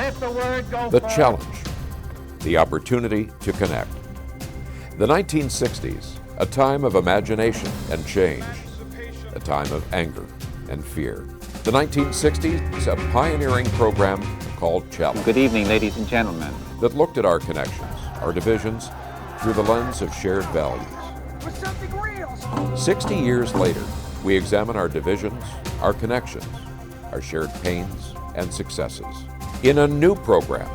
Let the word go The forth. challenge, the opportunity to connect. The 1960s, a time of imagination and change, a time of anger and fear. The 1960s, a pioneering program called Challenge. Good evening, ladies and gentlemen. That looked at our connections, our divisions, through the lens of shared values. With something real. 60 years later, we examine our divisions, our connections, our shared pains and successes in a new program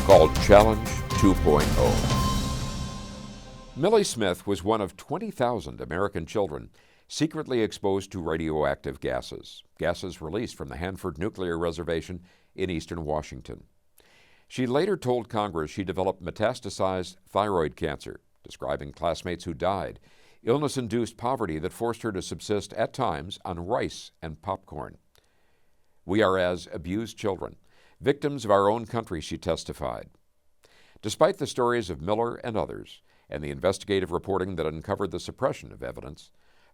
called Challenge 2.0. Millie Smith was one of 20,000 American children secretly exposed to radioactive gases released from the Hanford Nuclear Reservation in eastern Washington. She later told Congress she developed metastasized thyroid cancer, describing classmates who died, illness-induced poverty that forced her to subsist at times on rice and popcorn. We are as abused children, victims of our own country, she testified. Despite the stories of Miller and others, and the investigative reporting that uncovered the suppression of evidence,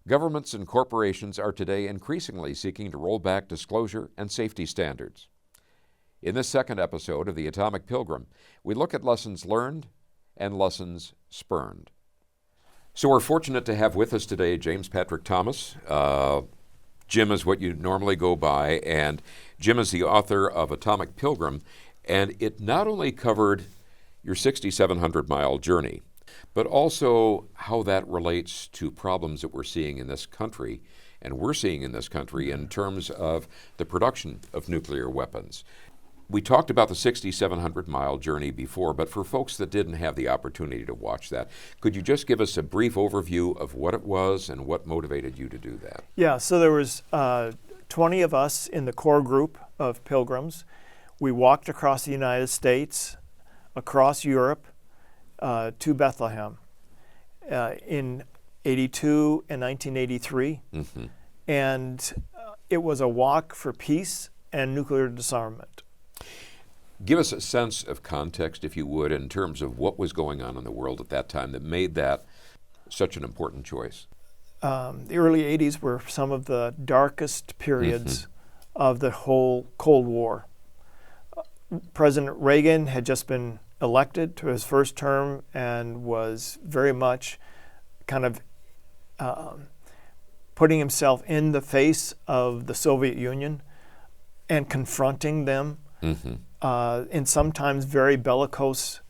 governments and corporations are today increasingly seeking to roll back disclosure and safety standards. In this second episode of the Atomic Pilgrim, we look at lessons learned and lessons spurned. So we're fortunate to have with us today James Patrick Thomas. Jim is what you normally go by, and Jim is the author of Atomic Pilgrim, and it not only covered your 6,700-mile journey, but also how that relates to problems that we're seeing in this country, and we're seeing in this country in terms of the production of nuclear weapons. We talked about the 6,700-mile journey before, but for folks that didn't have the opportunity to watch that, could you just give us a brief overview of what it was and what motivated you to do that? Yeah, so there was 20 of us in the core group of pilgrims. We walked across the United States, across Europe, to Bethlehem in 82 and 1983. Mm-hmm. And it was a walk for peace and nuclear disarmament. Give us a sense of context, if you would, in terms of what was going on in the world at that time that made that such an important choice. The early 80s were some of the darkest periods of the whole Cold War. President Reagan had just been elected to his first term and was very much kind of putting himself in the face of the Soviet Union and confronting them in sometimes very bellicose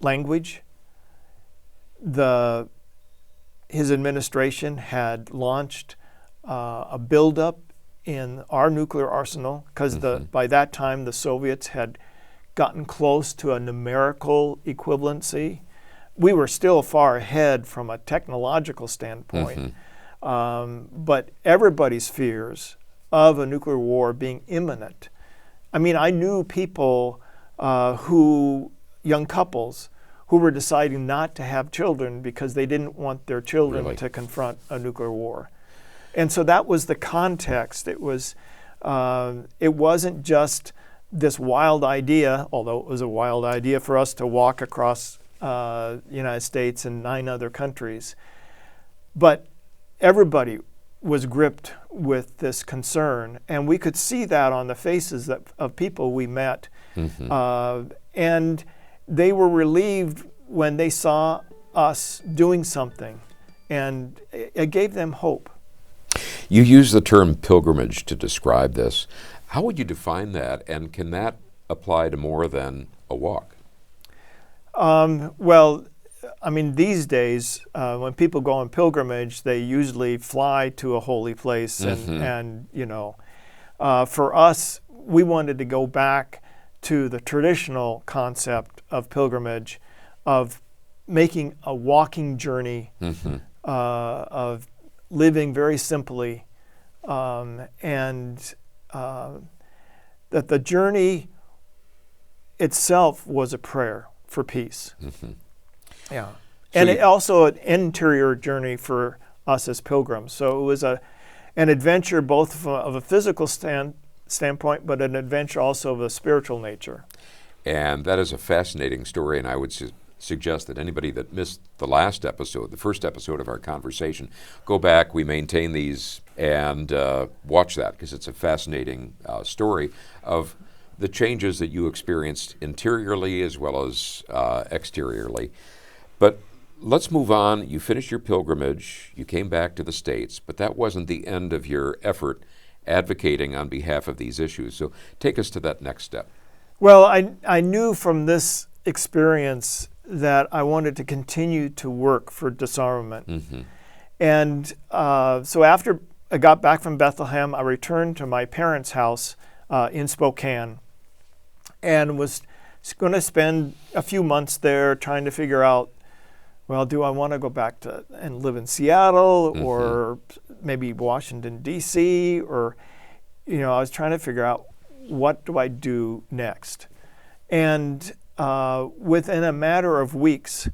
language. His administration had launched a buildup in our nuclear arsenal because by that time the Soviets had gotten close to a numerical equivalency. We were still far ahead from a technological standpoint, but everybody's fears of a nuclear war being imminent. I mean, I knew people young couples, who were deciding not to have children because they didn't want their children to confront a nuclear war. And so that was the context. It wasn't just this wild idea, although it was a wild idea for us to walk across the United States and 9 other countries. But everybody was gripped with this concern, and we could see that on the faces of people we met. And they were relieved when they saw us doing something, and it gave them hope. You use the term pilgrimage to describe this. How would you define that, and can that apply to more than a walk? Well, I mean, these days, when people go on pilgrimage, they usually fly to a holy place, and for us, we wanted to go back to the traditional concept of pilgrimage, of making a walking journey, of living very simply, and that the journey itself was a prayer for peace. Yeah, and it also an interior journey for us as pilgrims. So it was an adventure both of a physical standpoint, but an adventure also of a spiritual nature. And that is a fascinating story, and I would suggest that anybody that missed the last episode, the first episode of our conversation, go back. We maintain these and watch that because it's a fascinating story of the changes that you experienced interiorly as well as exteriorly. But let's move on. You finished your pilgrimage. You came back to the States, but that wasn't the end of your effort advocating on behalf of these issues. So take us to that next step. Well, I knew from this experience that I wanted to continue to work for disarmament. Mm-hmm. And so after I got back from Bethlehem, I returned to my parents' house in Spokane and was going to spend a few months there trying to figure out, well, do I want to go back to and live in Seattle or maybe Washington, D.C., or, I was trying to figure out what do I do next. And within a matter of weeks,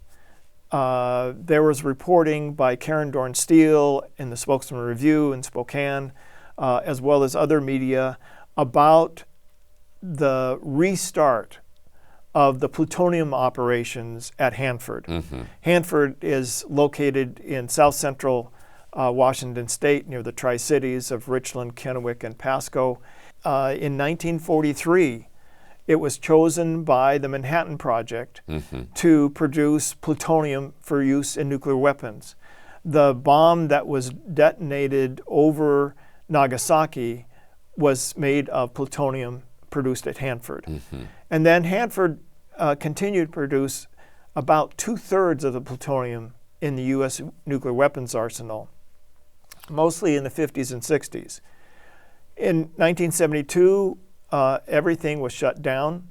there was reporting by Karen Dorn Steele in the Spokesman Review in Spokane, as well as other media, about the restart of the plutonium operations at Hanford. Mm-hmm. Hanford is located in south central Washington State near the Tri-Cities of Richland, Kennewick, and Pasco. In 1943, it was chosen by the Manhattan Project to produce plutonium for use in nuclear weapons. The bomb that was detonated over Nagasaki was made of plutonium produced at Hanford. And then Hanford continued to produce about 2/3 of the plutonium in the U.S. nuclear weapons arsenal, mostly in the 50s and 60s. In 1972, everything was shut down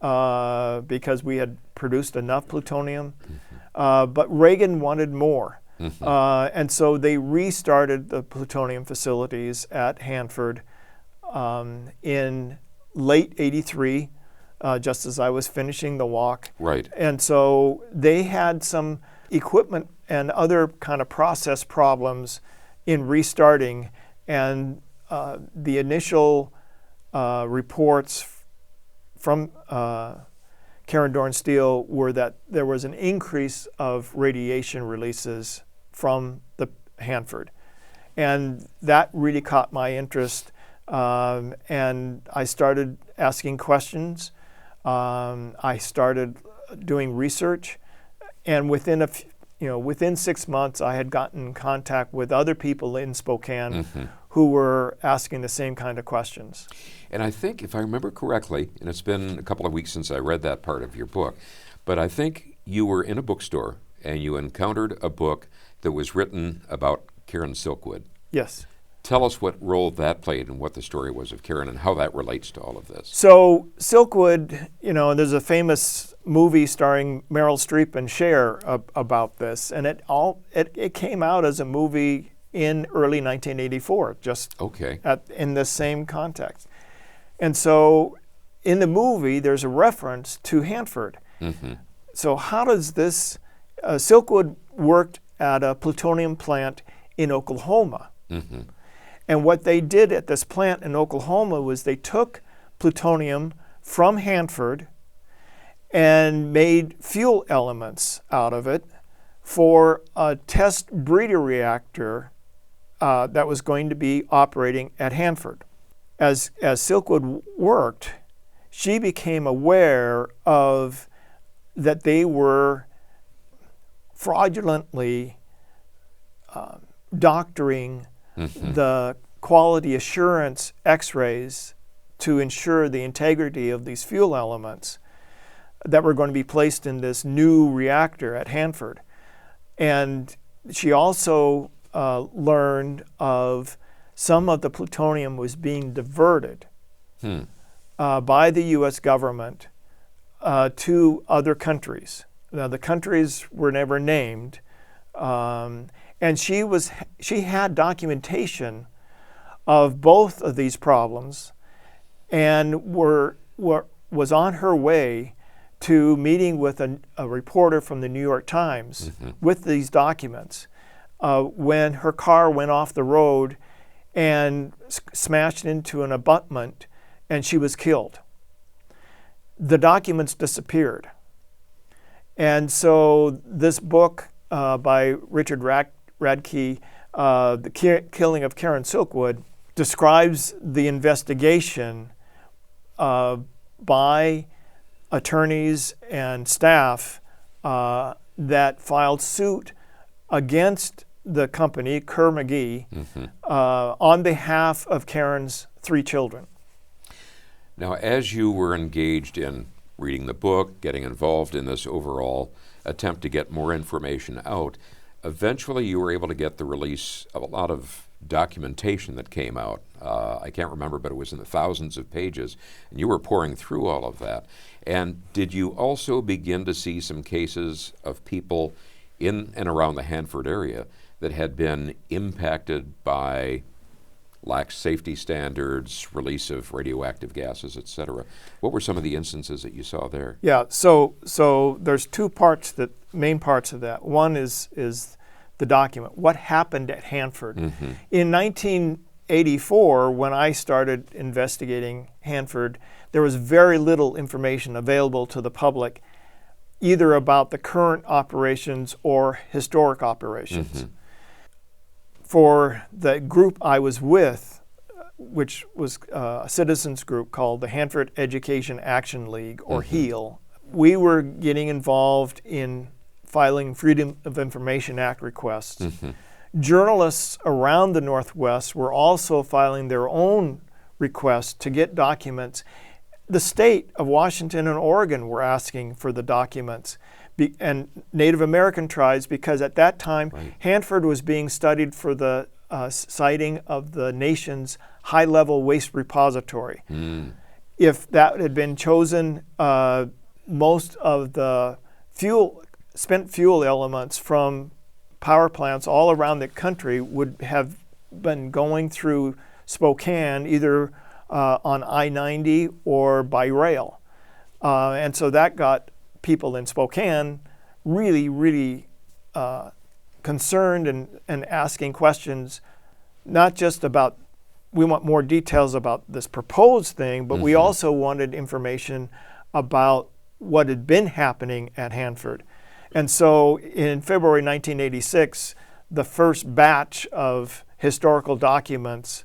because we had produced enough plutonium, but Reagan wanted more. And so they restarted the plutonium facilities at Hanford in late 83, just as I was finishing the walk. Right. And so they had some equipment and other kind of process problems in restarting, and the initial reports from Karen Dorn Steele were that there was an increase of radiation releases from the Hanford. And that really caught my interest. And I started asking questions. I started doing research. And within within 6 months, I had gotten in contact with other people in Spokane who were asking the same kind of questions. And I think, if I remember correctly, and it's been a couple of weeks since I read that part of your book, but I think you were in a bookstore and you encountered a book that was written about Karen Silkwood. Yes. Tell us what role that played and what the story was of Karen and how that relates to all of this. So Silkwood, there's a famous movie starring Meryl Streep and Cher about this, and it came out as a movie in early 1984, just in the same context. And so in the movie, there's a reference to Hanford. So how does this, Silkwood worked at a plutonium plant in Oklahoma. And what they did at this plant in Oklahoma was they took plutonium from Hanford and made fuel elements out of it for a test breeder reactor that was going to be operating at Hanford. As Silkwood worked, she became aware of that they were fraudulently doctoring the quality assurance x-rays to ensure the integrity of these fuel elements that were going to be placed in this new reactor at Hanford. And she also learned of some of the plutonium was being diverted by the U.S. government to other countries. Now, the countries were never named, and she had documentation of both of these problems, and was on her way to meeting with a reporter from the New York Times with these documents when her car went off the road and smashed into an abutment, and she was killed. The documents disappeared. And so this book by Richard Radke, The Killing of Karen Silkwood, describes the investigation by attorneys and staff that filed suit against the company, Kerr-McGee, on behalf of Karen's 3 children. Now, as you were engaged in reading the book, getting involved in this overall attempt to get more information out, eventually you were able to get the release of a lot of documentation that came out. I can't remember, but it was in the thousands of pages, and you were pouring through all of that. And did you also begin to see some cases of people in and around the Hanford area that had been impacted by lax safety standards, release of radioactive gases, et cetera? What were some of the instances that you saw there? Yeah, so there's 2 parts, main parts of that. One is the document, what happened at Hanford. In 1984, when I started investigating Hanford, there was very little information available to the public, either about the current operations or historic operations. For the group I was with, which was a citizens group called the Hanford Education Action League, or HEAL, we were getting involved in filing Freedom of Information Act requests. Journalists around the Northwest were also filing their own requests to get documents. The state of Washington and Oregon were asking for the documents, and Native American tribes, because at that time, Hanford was being studied for the siting of the nation's high-level waste repository. If that had been chosen, most of the spent fuel elements from power plants all around the country would have been going through Spokane, either on I-90 or by rail. And so that got people in Spokane really, really concerned and asking questions, not just about, we want more details about this proposed thing, but we also wanted information about what had been happening at Hanford. And so in February 1986, the first batch of historical documents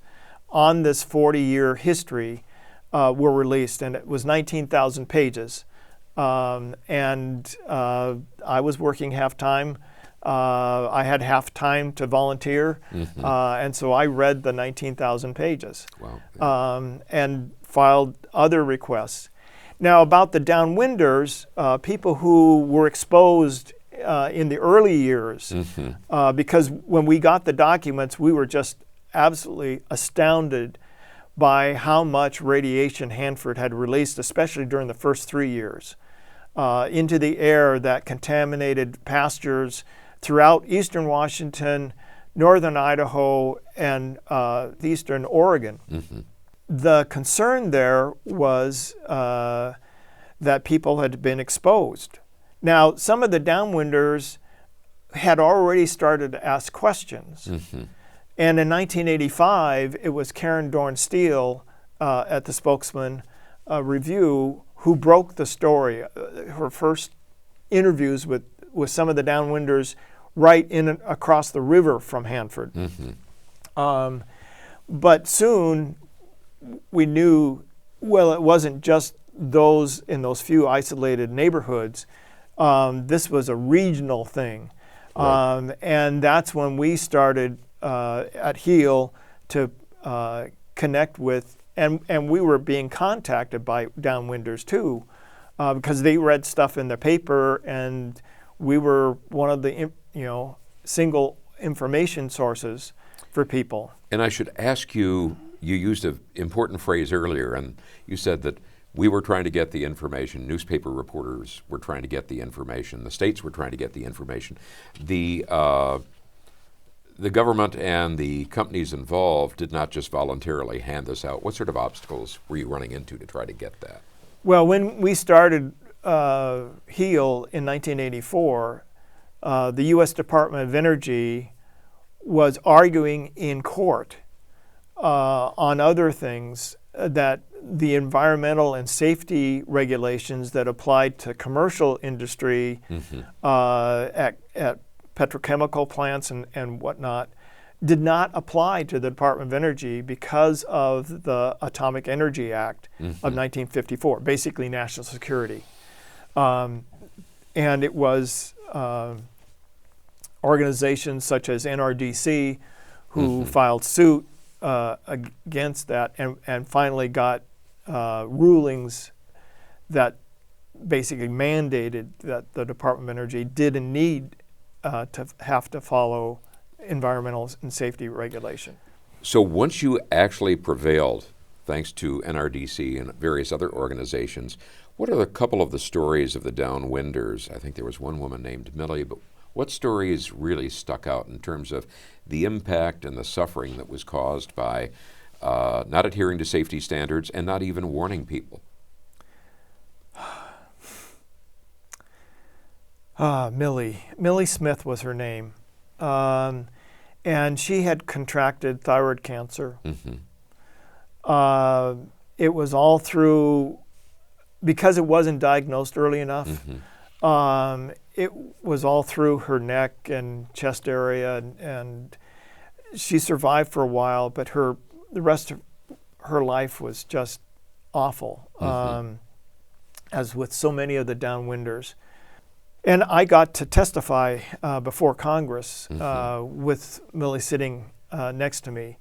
on this 40-year history were released, and it was 19,000 pages. And I was working half-time. I had half-time to volunteer, and so I read the 19,000 pages. And filed other requests. Now, about the downwinders, people who were exposed in the early years, because when we got the documents, we were just absolutely astounded by how much radiation Hanford had released, especially during the first 3 years, into the air that contaminated pastures throughout eastern Washington, northern Idaho, and eastern Oregon. The concern there was that people had been exposed. Now, some of the downwinders had already started to ask questions. And in 1985, it was Karen Dorn-Steele at the Spokesman Review who broke the story. Her first interviews with some of the downwinders right in across the river from Hanford. But soon we knew, well, it wasn't just those in those few isolated neighborhoods. This was a regional thing. And that's when we started at HEAL to connect with, and we were being contacted by downwinders too, because they read stuff in the paper, and we were one of the single information sources for people. And I should ask you, you used an important phrase earlier, and you said that we were trying to get the information, newspaper reporters were trying to get the information, the states were trying to get the information. The government and the companies involved did not just voluntarily hand this out. What sort of obstacles were you running into to try to get that? Well, when we started HEAL in 1984, the U.S. Department of Energy was arguing in court on other things, that the environmental and safety regulations that applied to commercial industry at petrochemical plants and whatnot did not apply to the Department of Energy because of the Atomic Energy Act of 1954, basically national security. And it was organizations such as NRDC who filed suit against that and finally got rulings that basically mandated that the Department of Energy did indeed to have to follow environmental and safety regulation. So once you actually prevailed, thanks to NRDC and various other organizations, what are a couple of the stories of the downwinders? I think there was one woman named Millie, but what stories really stuck out in terms of the impact and the suffering that was caused by not adhering to safety standards and not even warning people? Millie Smith was her name. And she had contracted thyroid cancer. It was all through, because it wasn't diagnosed early enough, it was all through her neck and chest area, and she survived for a while, but the rest of her life was just awful, as with so many of the downwinders. And I got to testify before Congress with Millie sitting next to me.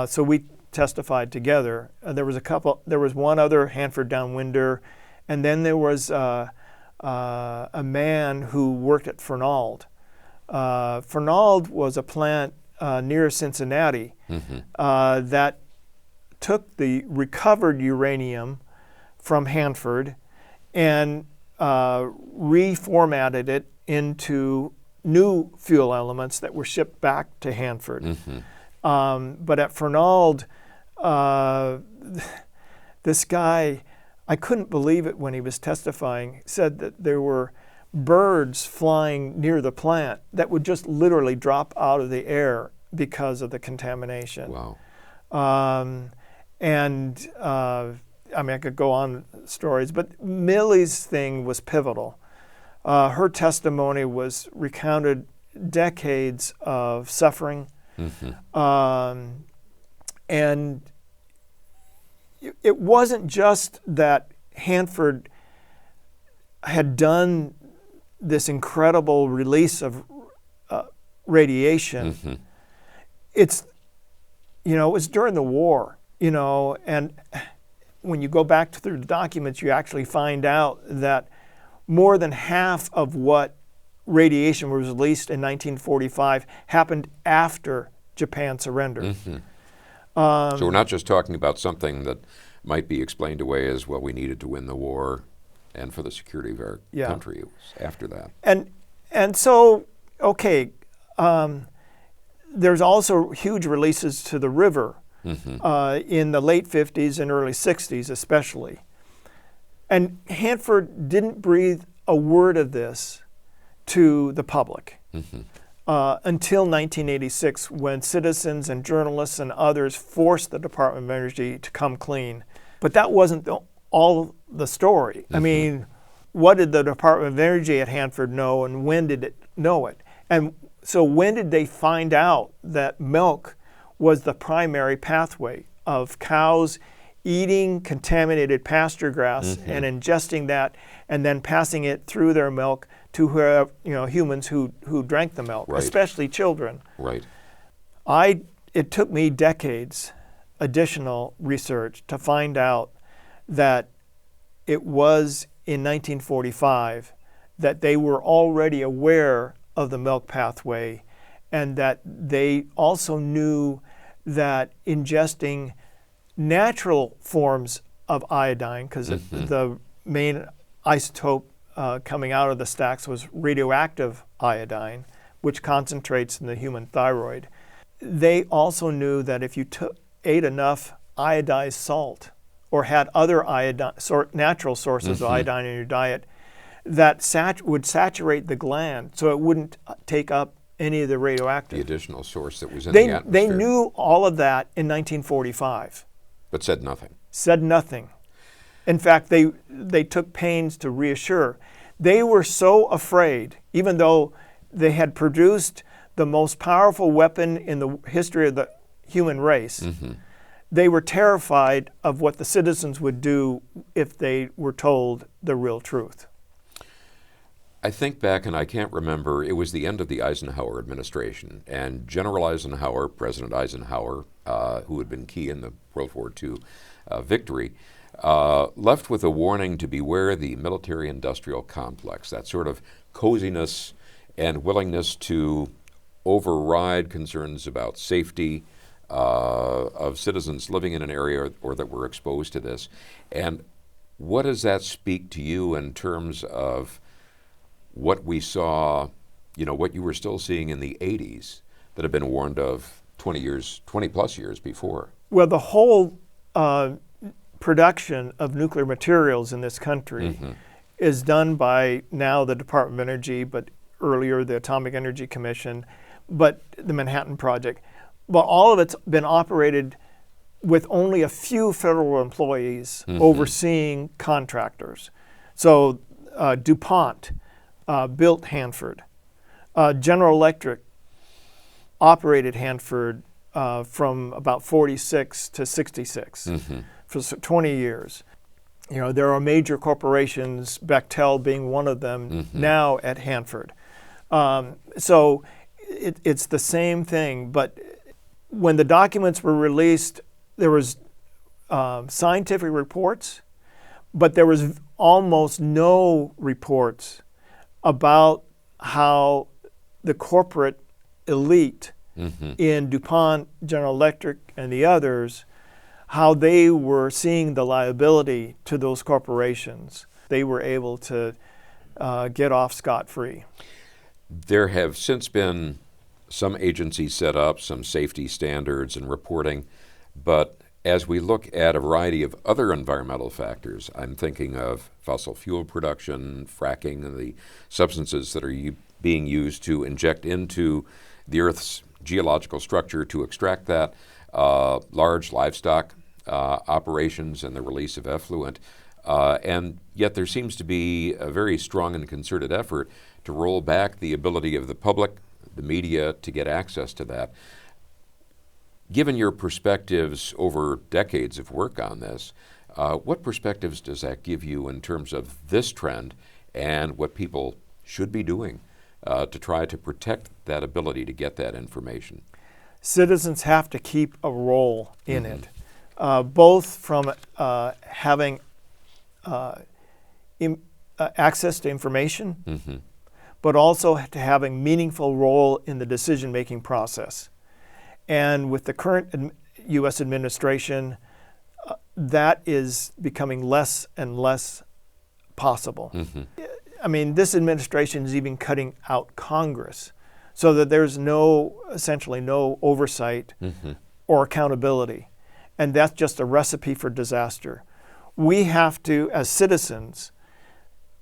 So we testified together. There was one other Hanford downwinder, and then there was a man who worked at Fernald. Fernald was a plant near Cincinnati that took the recovered uranium from Hanford and reformatted it into new fuel elements that were shipped back to Hanford. But at Fernald, this guy, I couldn't believe it when he was testifying, said that there were birds flying near the plant that would just literally drop out of the air because of the contamination. Wow. I mean, I could go on stories, but Millie's thing was pivotal. Her testimony was recounted decades of suffering, and it wasn't just that Hanford had done this incredible release of radiation. It was during the war, and when you go back through the documents, you actually find out that more than half of what radiation was released in 1945 happened after Japan surrendered. So we're not just talking about something that might be explained away as, well, we needed to win the war and for the security of our country. It was after that. And so, okay, there's also huge releases to the river in the late 50s and early 60s especially. And Hanford didn't breathe a word of this to the public until 1986, when citizens and journalists and others forced the Department of Energy to come clean. But that wasn't all the story. I mean, what did the Department of Energy at Hanford know, and when did it know it? And so when did they find out that milk was the primary pathway of cows eating contaminated pasture grass and ingesting that and then passing it through their milk to whoever, humans who drank the milk, especially children. Right. It took me decades, additional research, to find out that it was in 1945 that they were already aware of the milk pathway, and that they also knew that ingesting natural forms of iodine, because the main isotope coming out of the stacks was radioactive iodine, which concentrates in the human thyroid. They also knew that if you ate enough iodized salt or had other natural sources of iodine in your diet, that would saturate the gland so it wouldn't take up any of the radioactive. The additional source that was in the atmosphere. They knew all of that in 1945. But said nothing. Said nothing. In fact, they took pains to reassure. They were so afraid, even though they had produced the most powerful weapon in the history of the human race, they were terrified of what the citizens would do if they were told the real truth. I think back, and I can't remember, it was the end of the Eisenhower administration, and General Eisenhower, President Eisenhower, who had been key in the World War II victory, left with a warning to beware the military-industrial complex, that sort of coziness and willingness to override concerns about safety of citizens living in an area or that were exposed to this. And what does that speak to you in terms of what we saw, what you were still seeing in the 80s that had been warned of 20 plus years before? Well, the whole production of nuclear materials in this country is done by now the Department of Energy, but earlier the Atomic Energy Commission, but the Manhattan Project. But all of it's been operated with only a few federal employees overseeing contractors. So DuPont built Hanford. General Electric operated Hanford from about 46 to 66 for 20 years. There are major corporations, Bechtel being one of them, now at Hanford. So it's the same thing, but when the documents were released, there was scientific reports, but there was almost no reports about how the corporate elite in DuPont, General Electric, and the others, how they were seeing the liability to those corporations. They were able to get off scot-free. There have since been some agencies set up, some safety standards and reporting, but as we look at a variety of other environmental factors, I'm thinking of fossil fuel production, fracking, and the substances that are being used to inject into the Earth's geological structure to extract that, large livestock operations and the release of effluent. And yet there seems to be a very strong and concerted effort to roll back the ability of the public, the media, to get access to that. Given your perspectives over decades of work on this, what perspectives does that give you in terms of this trend and what people should be doing to try to protect that ability to get that information? Citizens have to keep a role in it, both from having access to information, but also to having meaningful role in the decision-making process. And with the current U.S. administration, that is becoming less and less possible. I mean, this administration is even cutting out Congress so that there's essentially no oversight or accountability. And that's just a recipe for disaster. We have to, as citizens,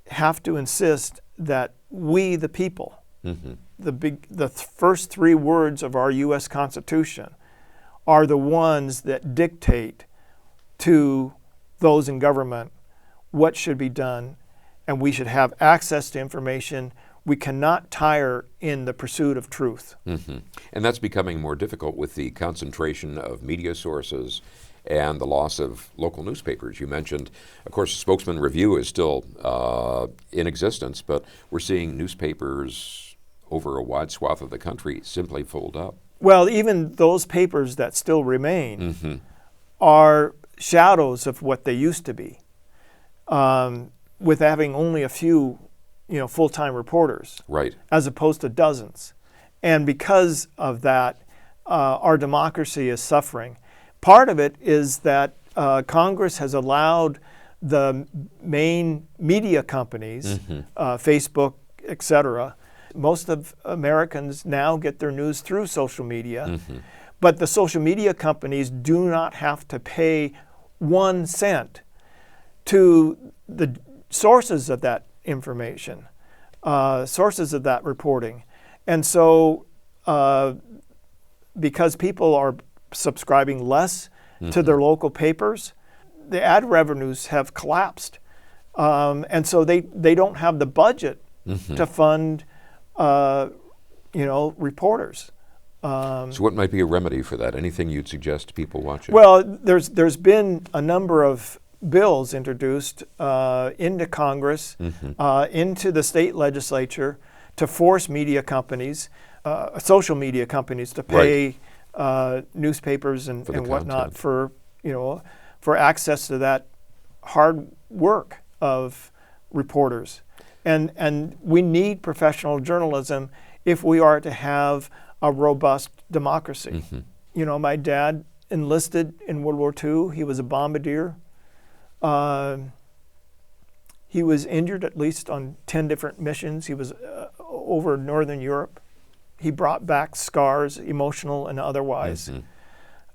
have to insist that we, the people, the first three words of our U.S. Constitution are the ones that dictate to those in government what should be done, and we should have access to information. We cannot tire in the pursuit of truth. And that's becoming more difficult with the concentration of media sources and the loss of local newspapers. You mentioned, of course, Spokesman Review is still in existence, but we're seeing newspapers over a wide swath of the country simply fold up. Well, even those papers that still remain are shadows of what they used to be, with having only a few, full-time reporters, right, as opposed to dozens. And because of that, our democracy is suffering. Part of it is that Congress has allowed the main media companies, Facebook, etc. Most of Americans now get their news through social media, but the social media companies do not have to pay 1 cent to the sources of that information, sources of that reporting. And so because people are subscribing less to their local papers, the ad revenues have collapsed. And so they don't have the budget to fund reporters. So what might be a remedy for that? Anything you'd suggest to people watching? Well, there's been a number of bills introduced into Congress, into the state legislature, to force media companies, social media companies, to pay newspapers and whatnot for access to that hard work of reporters. And we need professional journalism if we are to have a robust democracy. My dad enlisted in World War II. He was a bombardier. He was injured at least on 10 different missions. He was over Northern Europe. He brought back scars, emotional and otherwise.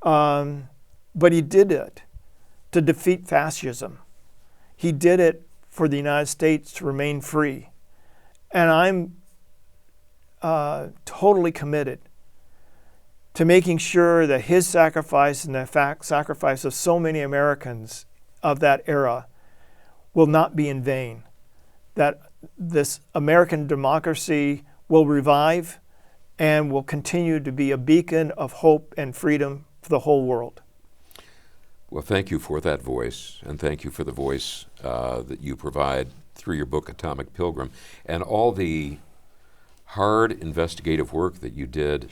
But he did it to defeat fascism. He did it for the United States to remain free. And I'm totally committed to making sure that his sacrifice and the sacrifice of so many Americans of that era will not be in vain, that this American democracy will revive and will continue to be a beacon of hope and freedom for the whole world. Well, thank you for that voice, and thank you for the voice that you provide through your book, Atomic Pilgrim, and all the hard investigative work that you did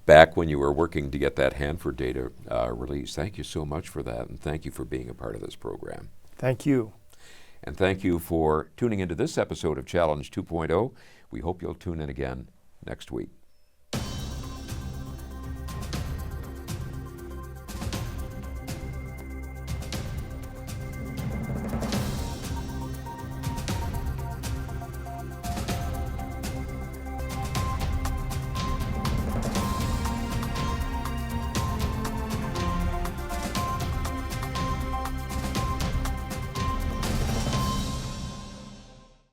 back when you were working to get that Hanford data released. Thank you so much for that, and thank you for being a part of this program. Thank you. And thank you for tuning into this episode of Challenge 2.0. We hope you'll tune in again next week.